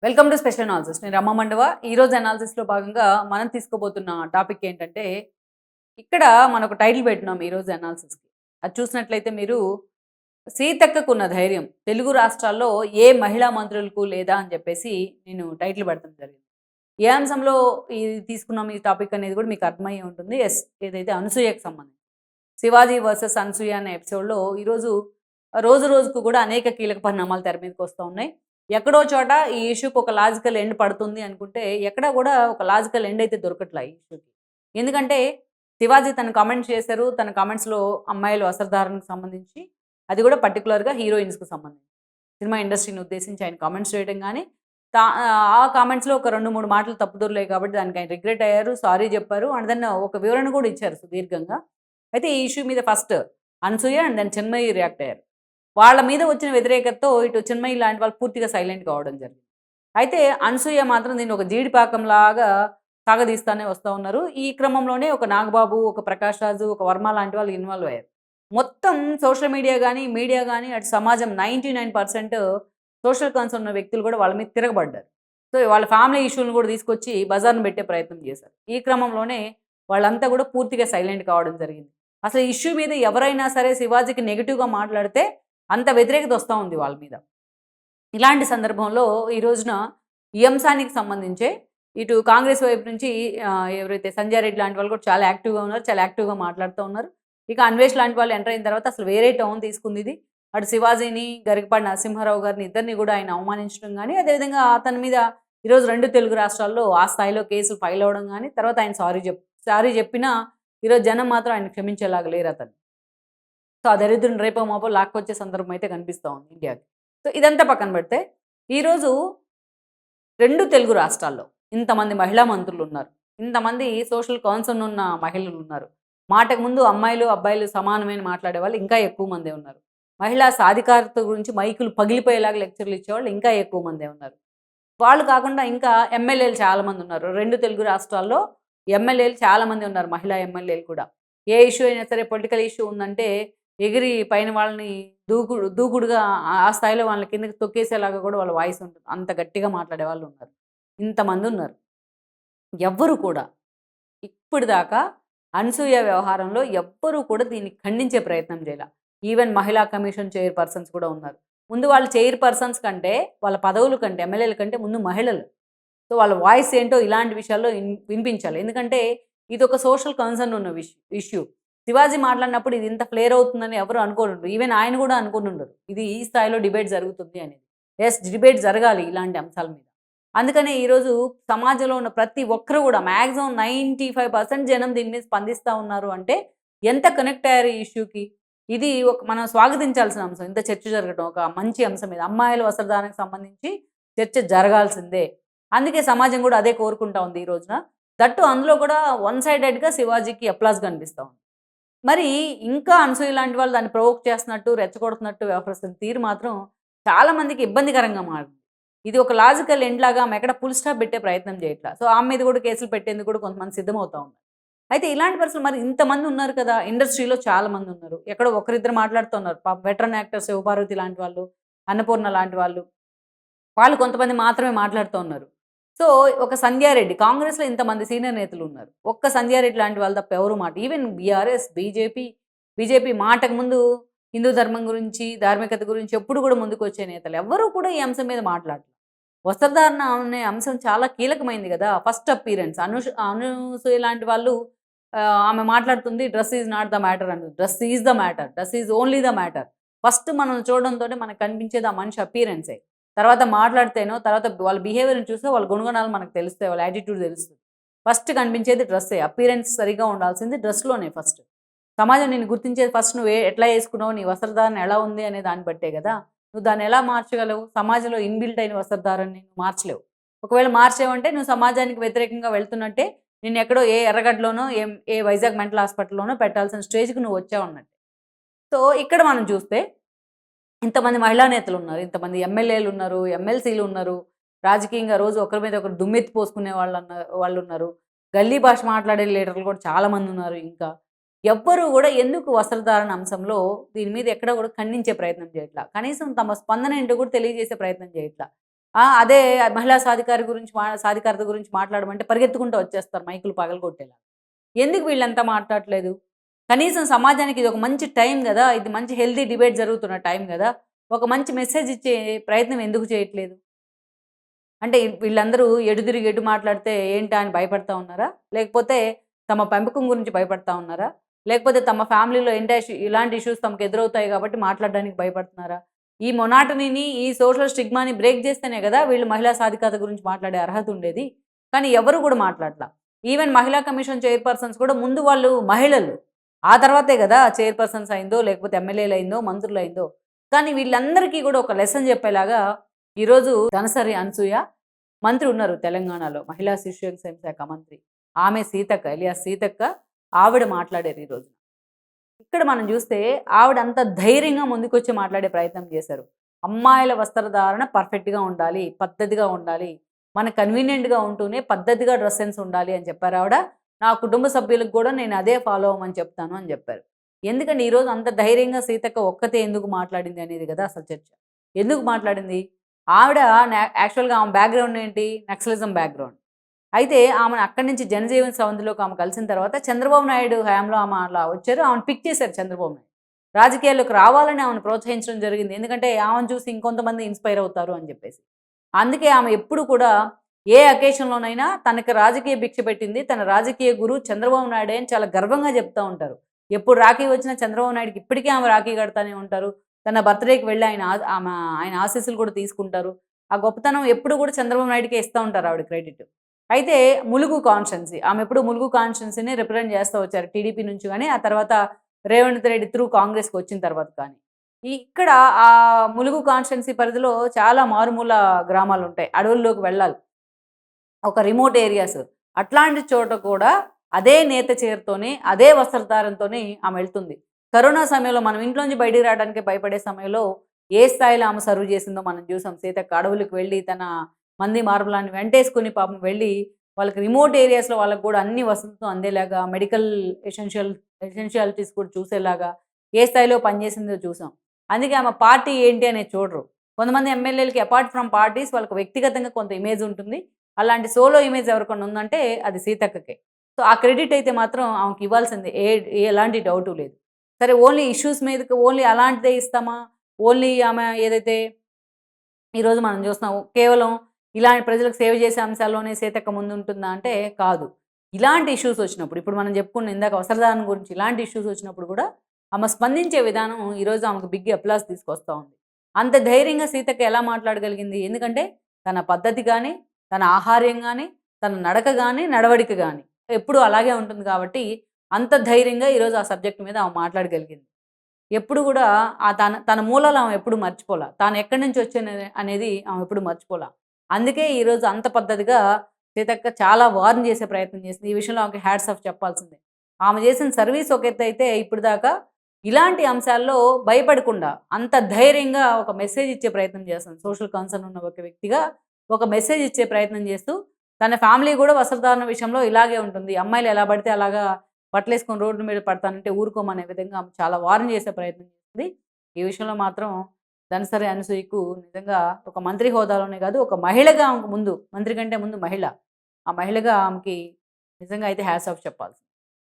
Welcome to special analysis. నేను రమ్మ మండవ. ఈరోజు అనాలిసిస్‌లో భాగంగా మనం తీసుకోబోతున్న టాపిక్ ఏంటంటే, ఇక్కడ మనకు టైటిల్ పెట్టినాం ఈరోజు అనాలిసిస్‌కి. అది చూసినట్లయితే మీరు 'సీతక్కకున్న ధైర్యం తెలుగు రాష్ట్రాల్లో ఏ మహిళా మంత్రులకు లేదా' అని చెప్పేసి నేను టైటిల్ పెడతం జరిగింది. ఏ అంశంలో ఇది తీసుకున్నాం ఈ టాపిక్ అనేది కూడా మీకు అర్థమయ్యే ఉంటుంది. యెస్, ఏదైతే అనసూయకి సంబంధించి. 'శివాజీ వర్సెస్ అనసూయ' అనే ఎపిసోడ్‌లో ఈరోజు రోజు రోజుకు కూడా అనేక కీలక పరిణామాలు తెర మీదకి వస్తా ఉన్నాయి. ఎక్కడో చోట ఈ ఇష్యూకి ఒక లాజికల్ ఎండ్ పడుతుంది అనుకుంటే, ఎక్కడా కూడా ఒక లాజికల్ ఎండ్ అయితే దొరకట్లా ఈ ఇష్యూకి. ఎందుకంటే, శివాజీ తను కామెంట్స్ చేశారు. తన కామెంట్స్‌లో అమ్మాయిల వస్త్రధారణకు సంబంధించి, అది కూడా పర్టిక్యులర్‌గా హీరోయిన్స్‌కి సంబంధించి. సినిమా ఇండస్ట్రీని ఉద్దేశించి ఆయన కామెంట్స్ చేయడం గానీ, ఆ కామెంట్స్‌లో ఒక 2, 3 మాటలు తప్పుదొర్లాయి కాబట్టి దానికి ఆయన రిగ్రెట్ అయ్యారు. సారీ చెప్పారు. అండ్ దెన్ ఒక వివరణ కూడా ఇచ్చారు సుదీర్ఘంగా. అయితే ఈ ఇష్యూ మీద first Anasuya and then Chinmayi react అయ్యారు. వాళ్ళ మీద వచ్చిన వ్యతిరేకతతో ఇటు చిన్మయి లాంటి వాళ్ళు పూర్తిగా సైలెంట్ కావడం జరిగింది. అయితే అనసూయ మాత్రం దీన్ని ఒక జీడిపాకంలాగా సాగదీస్తానే వస్తా ఉన్నారు. ఈ క్రమంలోనే ఒక నాగబాబు, ఒక ప్రకాష్ రాజు, ఒక వర్మ లాంటి వాళ్ళు ఇన్వాల్వ్ అయ్యారు. మొత్తం సోషల్ మీడియా గాని, మీడియా గాని, అటు సమాజం 99% సోషల్ కన్సర్న్ ఉన్న వ్యక్తులు కూడా వాళ్ళ మీద తిరగబడ్డారు. సో, వాళ్ళ ఫ్యామిలీ ఇష్యూలను కూడా తీసుకొచ్చి బజార్‌న పెట్టే ప్రయత్నం చేశారు. ఈ క్రమంలోనే వాళ్ళంతా కూడా పూర్తిగా సైలెంట్ కావడం జరిగింది. అసలు ఈ ఇష్యూ మీద ఎవరైనా సరే శివాజీకి నెగెటివ్‌గా మాట్లాడితే అంత వ్యతిరేకత వస్తా ఉంది వాళ్ళ మీద. ఇలాంటి సందర్భంలో ఈ రోజున ఈ అంశానికి సంబంధించే ఇటు కాంగ్రెస్ వైపు నుంచి ఎవరైతే సంజయ్ రెడ్డి లాంటి వాళ్ళు కూడా చాలా యాక్టివ్‌గా ఉన్నారు. చాలా యాక్టివ్‌గా మాట్లాడుతూ ఉన్నారు. ఇక అన్వేష్ లాంటి వాళ్ళు ఎంటర్ అయిన తర్వాత అసలు వేరే టర్న్ తీసుకుంది ఇది. అటు శివాజీని, గరికపాటి నరసింహారావు గారిని ఇద్దరిని కూడా ఆయన అవమానించడం గానీ, అదేవిధంగా అతని మీద ఈరోజు 2 తెలుగు రాష్ట్రాల్లో ఆ స్థాయిలో కేసులు ఫైల్ అవ్వడం గానీ, తర్వాత ఆయన సారీ చెప్పినా ఈరోజు జనం మాత్రం ఆయన క్షమించేలాగా లేరు అతన్ని. సో, ఆ దరిద్రుడిని రేపో మాపో లాక్కొచ్చే సందర్భం అయితే కనిపిస్తా ఉంది ఇండియాకి. సో, ఇదంతా పక్కన పెడితే, ఈరోజు 2 తెలుగు రాష్ట్రాల్లో ఇంతమంది మహిళా మంత్రులున్నారు. ఇంతమంది సోషల్ కన్సర్న్ ఉన్న మహిళలున్నారు. మాటకు ముందు అమ్మాయిలు, అబ్బాయిలు సమానమే అని మాట్లాడేవాళ్ళు ఇంకా ఎక్కువ మందే ఉన్నారు. మహిళా సాధికారత గురించి మైకులు పగిలిపోయేలాగా లెక్చర్‌లు ఇచ్చేవాళ్ళు ఇంకా ఎక్కువ మందే ఉన్నారు. వాళ్ళు కాకుండా ఇంకా ఎమ్మెల్యేలు చాలామందున్నారు. 2 తెలుగు రాష్ట్రాల్లో ఎమ్మెల్యేలు చాలామంది ఉన్నారు. మహిళా ఎమ్మెల్యేలు కూడా. ఏ ఇష్యూ అయినా సరే పొలిటికల్ ఇష్యూ ఉందంటే ఎగిరి పైన వాళ్ళని దూకుడుగా ఆ స్థాయిలో వాళ్ళని కిందకి తొక్కేసేలాగా కూడా వాళ్ళ వాయిస్ ఉంటుంది. అంత గట్టిగా మాట్లాడే వాళ్ళున్నారు. ఇంతమందున్నారు. ఎవ్వరు కూడా ఇప్పటిదాకా అనసూయ వ్యవహారంలో ఎవ్వరూ కూడా దీన్ని ఖండించే ప్రయత్నం చేయల. ఈవెన్ మహిళా కమిషన్ చైర్‌పర్సన్స్ కూడా ఉన్నారు. ముందు వాళ్ళు చైర్‌పర్సన్స్ కంటే, వాళ్ళ పదవుల కంటే, ఎమ్మెల్యేల కంటే ముందు మహిళలు. సో, వాళ్ళ వాయిస్ ఏంటో ఇలాంటి విషయాల్లో వినిపించాలి. ఎందుకంటే ఇదొక సోషల్ కన్సర్న్ ఉన్న ఇష్యూ. శివాజీ మాట్లాడినప్పుడు ఇది ఇంత ఫ్లేర్ అవుతుందని ఎవరు అనుకోనుండరు. ఈవెన్ ఆయన కూడా అనుకోనుండరు. ఇది ఈ స్థాయిలో డిబేట్ జరుగుతుంది అనేది. యెస్, డిబేట్ జరగాలి ఇలాంటి అంశాల మీద. అందుకనే ఈరోజు సమాజంలో ఉన్న ప్రతి ఒక్కరు కూడా మాక్సిమం 95% జనం దీని మీద స్పందిస్తా ఉన్నారు అంటే ఎంత కనెక్ట్ అయ్యారు ఈ ఇష్యూకి. ఇది మనం స్వాగతించాల్సిన అంశం. ఇంత చర్చ జరగడం ఒక మంచి అంశం మీద. అమ్మాయిల వస్త్రధారణకు సంబంధించి చర్చ జరగాల్సిందే. అందుకే సమాజం కూడా అదే కోరుకుంటా ఉంది ఈ రోజున. దట్టు అందులో కూడా వన్ సైడెడ్‌గా శివాజీకి అప్లాస్ కనిపిస్తా ఉంది. మరి ఇంకా అనసూయ లాంటి వాళ్ళు దాన్ని ప్రొవోక్ చేస్తున్నట్టు, రెచ్చగొడుతున్నట్టు వ్యవహరిస్తున్న తీరు మాత్రం చాలా మందికి ఇబ్బందికరంగా మారింది. ఇది ఒక లాజికల్ ఎండ్ లాగా ఆమె ఎక్కడ ఫుల్ స్టాప్ పెట్టే ప్రయత్నం చేయట్లా. సో, ఆమె మీద కూడా కేసులు పెట్టేందుకు కూడా కొంతమంది సిద్ధమవుతా ఉన్నారు. అయితే ఇలాంటి పరిస్థితులు మరి ఇంతమంది ఉన్నారు కదా! ఇండస్ట్రీలో చాలా మంది ఉన్నారు. ఎక్కడో ఒకరిద్దరు మాట్లాడుతున్నారు. పాపం వెటరన్ యాక్టర్ శివపార్వతి లాంటి వాళ్ళు, అన్నపూర్ణ లాంటి వాళ్ళు. వాళ్ళు కొంతమంది మాత్రమే మాట్లాడుతూ ఉన్నారు. సో, ఒక సంధ్యారెడ్డి కాంగ్రెస్‌లో ఇంతమంది సీనియర్ నేతలున్నారు. ఒక్క సంధ్యారెడ్డి లాంటి వాళ్ళు తప్ప ఎవరు ఈవెన్ బీఆర్ఎస్, బీజేపీ మాటకు ముందు హిందూ ధర్మం గురించి, ధార్మికత గురించి ఎప్పుడు కూడా ముందుకొచ్చే నేతలు ఎవ్వరూ కూడా ఈ అంశం మీద మాట్లాడట్ల. వస్త్రధారణ అనే అంశం చాలా కీలకమైంది గదా! ఫస్ట్ అపియరెన్స్ అనసూయ లాంటి వాళ్ళు ఆమె మాట్లాడుతుంది dress is not the matter అని. Dress is the matter. Dress is only the matter. First మనం చూడడంతోనే మనకు కనిపించేది ఆ మనిషి అపియరెన్సే. తర్వాత మాట్లాడితేనో, తర్వాత వాళ్ళ బిహేవియర్‌ని చూస్తే వాళ్ళ గుణగణాలు మనకు తెలుస్తాయి. వాళ్ళ యాటిట్యూడ్ తెలుస్తది. ఫస్ట్ కనిపించేది డ్రెస్సే. అపియరెన్స్ సరిగ్గా ఉండాల్సింది డ్రెస్‌లోనే ఫస్ట్. సమాజం నిన్ను గుర్తించేది ఫస్ట్ నువ్వు ఎట్లా యేసుకున్నావు, నీ వస్త్రధారణ ఎలా ఉంది అనే దాన్ని బట్టే గదా! నువ్వు దాన్ని ఎలా మార్చగలవు? సమాజంలో ఇన్‌బిల్ట్ అయిన వస్త్రధారణని నువ్వు మార్చలేవు. ఒకవేళ మార్చావంటే నువ్వు సమాజానికి వ్యతిరేకంగా వెళ్తున్నట్టే. నిన్నెక్కడో ఏ ఎర్రగడ్డలోనో, ఏ వైజాగ్ మెంటల్ హాస్పిటల్‌లోనో పెట్టాల్సిన స్టేజ్‌కి నువ్వు వచ్చావన్నట్టే. సో, ఇక్కడ మనం చూస్తే ఇంతమంది మహిళా నేతలున్నారు. ఇంతమంది ఎమ్మెల్యేలున్నారు, ఎమ్మెల్సీలున్నారు. రాజకీయంగా రోజు ఒకరి మీద ఒకరు దుమ్మెత్తి పోసుకునే వాళ్ళున్నారు. గల్లీ భాష మాట్లాడే లీడర్లు కూడా చాలామందున్నారు ఇంకా. ఎవ్వరు గూడా ఎందుకు వస్త్రధారణ అంశంలో దీని మీద ఎక్కడ గూడా ఖండించే ప్రయత్నం చేయట్ల. కనీసం తమ స్పందన ఏంటో కూడా తెలియజేసే ప్రయత్నం చేయట్ల. అదే మహిళా సాధికారత గురించి మాట్లాడమంటే పరిగెత్తుకుంటూ వచ్చేస్తారు మైకులు పగలగొట్టేలా. ఎందుకు వీళ్ళంతా మాట్లాడట్లేదు? కనీసం సమాజానికి ఇది ఒక మంచి టైం గదా! ఇది మంచి హెల్తీ డిబేట్ జరుగుతున్న టైం గదా! ఒక మంచి మెసేజ్ ఇచ్చే ప్రయత్నం ఎందుకు చేయట్లేదు? అంటే వీళ్ళందరూ ఎటు తిరిగి ఎటు మాట్లాడితే ఏంటా అని భయపడతా ఉన్నారా? లేకపోతే తమ పెంపకం గురించి భయపడతా ఉన్నారా? లేకపోతే తమ ఫ్యామిలీలో ఇలాంటి ఇష్యూస్ తమకు ఎదురవుతాయి కాబట్టి మాట్లాడడానికి భయపడుతున్నారా? ఈ మొనాటనీని, ఈ సోషల్ స్టిగ్మాని బ్రేక్ చేస్తేనే గదా! వీళ్ళు మహిళా సాధికారత గురించి మాట్లాడే అర్హత ఉండేది. కానీ ఎవరు గూడా మాట్లాడలా. ఈవెన్ మహిళా కమిషన్ చైర్‌పర్సన్స్ కూడా ముందు వాళ్ళు మహిళలు. ఆ తర్వాతే గదా! చైర్‌పర్సన్స్ అయిందో, లేకపోతే ఎమ్మెల్యేలయిందో, మంత్రులయిందో. కానీ వీళ్ళందరికీ గూడా ఒక లెసన్ చెప్పేలాగా ఈరోజు ధనసరి అనసూయ మంత్రి ఉన్నారు తెలంగాణలో. మహిళా శిశు సంక్షేమ శాఖ మంత్రి. ఆమె సీతక్క ఎలియాస్ సీతక్క ఆవిడ మాట్లాడారు ఈరోజు. ఇక్కడ మనం చూస్తే ఆవిడ అంత ధైర్యంగా ముందుకొచ్చి మాట్లాడే ప్రయత్నం చేశారు. అమ్మాయిల వస్త్రధారణ పర్ఫెక్ట్‌గా ఉండాలి, పద్ధతిగా ఉండాలి. మనకు కన్వీనియంట్‌గా ఉంటూనే పద్ధతిగా డ్రెస్ సెన్స్ ఉండాలి అని చెప్పారావిడ. నా కుటుంబ సభ్యులకు కూడా నేను అదే ఫాలో అవ్వమని చెప్తాను అని చెప్పారు. ఎందుకంటే ఈరోజు అంత ధైర్యంగా సీతక్క ఒక్కతే ఎందుకు మాట్లాడింది అనేది కదా అసలు చర్చ. ఎందుకు మాట్లాడింది? ఆవిడ యాక్చువల్‌గా ఆమె బ్యాక్‌గ్రౌండ్ ఏంటి? Naxalism background. అయితే ఆమెను అక్కడి నుంచి జనజీవన్ సమితిలోకి ఆమె కలిసిన తర్వాత చంద్రబాబు నాయుడు హయాంలో ఆమె అలా వచ్చారు. ఆమెను పిక్ చేశారు చంద్రబాబు నాయుడు. రాజకీయాల్లోకి రావాలని ఆమెను ప్రోత్సహించడం జరిగింది. ఎందుకంటే ఆమెను చూసి ఇంకొంతమంది ఇన్‌స్పైర్ అవుతారు అని చెప్పేసి. అందుకే ఆమె ఎప్పుడు కూడా ఏ అకేషన్‌లోనైనా తనకి రాజకీయ భిక్ష పెట్టింది తన రాజకీయ గురువు చంద్రబాబు నాయుడే అని చాలా గర్వంగా చెప్తా ఉంటారు. ఎప్పుడు రాఖీ వచ్చినా చంద్రబాబు నాయుడుకి ఇప్పటికీ ఆమె రాఖీ కడతానే ఉంటారు. తన బర్త్‌డేకి వెళ్ళి ఆయన ఆశీస్సులు కూడా తీసుకుంటారు. ఆ గొప్పతనం ఎప్పుడు కూడా చంద్రబాబు నాయుడుకే ఇస్తా ఉంటారు ఆవిడ క్రెడిట్. అయితే ములుగు కాన్స్టిట్యున్సీ ఆమె ఎప్పుడు ములుగు కాన్స్టిట్యున్సీని రిప్రజెంట్ చేస్తూ వచ్చారు టీడీపీ నుంచి గాని, ఆ తర్వాత రేవంత్ రెడ్డి త్రూ కాంగ్రెస్‌కి వచ్చిన తర్వాత కానీ. ఇక్కడ ములుగు కాన్స్టిట్యున్సీ పరిధిలో చాలా మారుమూల గ్రామాలుంటాయి. అడవుల్లోకి వెళ్ళాలి. ఒక రిమోట్ ఏరియాస్. అట్లాంటి చోట కూడా అదే నేత చీరతోని, అదే వస్త్రధారణతోని ఆమె వెళ్తుంది. కరోనా సమయంలో మనం ఇంట్లోంచి బయటికి రావడానికే భయపడే సమయంలో ఏ స్థాయిలో ఆమె సర్వ్ చేసిందో మనం చూసాం. సీతక్క అడవులకు వెళ్ళి తన మంది మార్బలాన్ని వెంటేసుకొని పాపం వెళ్ళి వాళ్ళకి రిమోట్ ఏరియాస్‌లో వాళ్ళకి కూడా అన్ని వసతులు అందేలాగా మెడికల్ ఎసెన్షియాలిటీస్ కూడా చూసేలాగా ఏ స్థాయిలో పనిచేసిందో చూసాం. అందుకే ఆమె పార్టీ ఏంటి అనేది చూడరు. కొంతమంది ఎమ్మెల్యేలకి అపార్ట్ ఫ్రమ్ పార్టీస్ వాళ్ళకి వ్యక్తిగతంగా కొంత ఇమేజ్ ఉంటుంది. అలాంటి సోలో ఇమేజ్ ఎవరికన్నా ఉందంటే అది సీతక్కకే. సో, ఆ క్రెడిట్ అయితే మాత్రం ఆమెకి ఇవ్వాల్సిందే. ఎలాంటి డౌటు లేదు. సరే ఓన్లీ ఇష్యూస్ మీదకి ఓన్లీ అలాంటిదే ఇస్తామా? ఓన్లీ ఆమె ఏదైతే ఈరోజు మనం చూస్తున్నాం కేవలం ఇలాంటి ప్రజలకు సేవ చేసే అంశాల్లోనే సీతక్క ముందుంటుందా అంటే కాదు. ఇలాంటి ఇష్యూస్ వచ్చినప్పుడు ఇప్పుడు మనం చెప్పుకున్న ఇందాక వస్త్రదానం గురించి ఇలాంటి ఇష్యూస్ వచ్చినప్పుడు కూడా ఆమె స్పందించే విధానం ఈరోజు ఆమెకు బిగ్ అప్లాస్ తీసుకొస్తా ఉంది. అంత ధైర్యంగా సీతక్క ఎలా మాట్లాడగలిగింది? ఎందుకంటే తన పద్ధతి గాని, తన ఆహార్యం గాని, తన నడక గాని, నడవడిక గాని ఎప్పుడూ అలాగే ఉంటుంది కాబట్టి అంత ధైర్యంగా ఈరోజు ఆ సబ్జెక్ట్ మీద ఆమె మాట్లాడగలిగింది. ఎప్పుడు గూడా తన మూలాలు ఆమె ఎప్పుడు మర్చిపోలా. తాను ఎక్కడి నుంచి అనేది ఆమె ఎప్పుడు మర్చిపోలా. అందుకే ఈరోజు అంత పద్ధతిగా సీతక్క చాలా వార్న్ చేసే ప్రయత్నం చేసింది. ఈ విషయంలో ఆమెకి హ్యాట్స్ ఆఫ్ చెప్పాల్సిందే. ఆమె చేసిన సర్వీస్ ఒక ఎత్తయితే ఇప్పటిదాకా ఇలాంటి అంశాల్లో భయపడకుండా అంత ధైర్యంగా ఒక మెసేజ్ ఇచ్చే ప్రయత్నం చేస్తుంది. సోషల్ కన్సర్న్ ఉన్న ఒక వ్యక్తిగా ఒక మెసేజ్ ఇచ్చే ప్రయత్నం చేస్తూ తన ఫ్యామిలీ కూడా వస్త్రధారణ విషయంలో ఇలాగే ఉంటుంది. అమ్మాయిలు ఎలా పడితే అలాగా బట్టలేసుకొని రోడ్డు మీద పడతానంటే ఊరుకోమనే విధంగా ఆమె చాలా వార్న్ చేసే ప్రయత్నం చేసింది. ఈ విషయంలో మాత్రం ధనసరి అనసూయకు నిజంగా ఒక మంత్రి హోదాలోనే కాదు, ఒక మహిళగా ఆమెకు ముందు మంత్రి కంటే ముందు మహిళ. ఆ మహిళగా ఆమెకి నిజంగా అయితే హ్యాట్స్ ఆఫ్ చెప్పాల్సింది.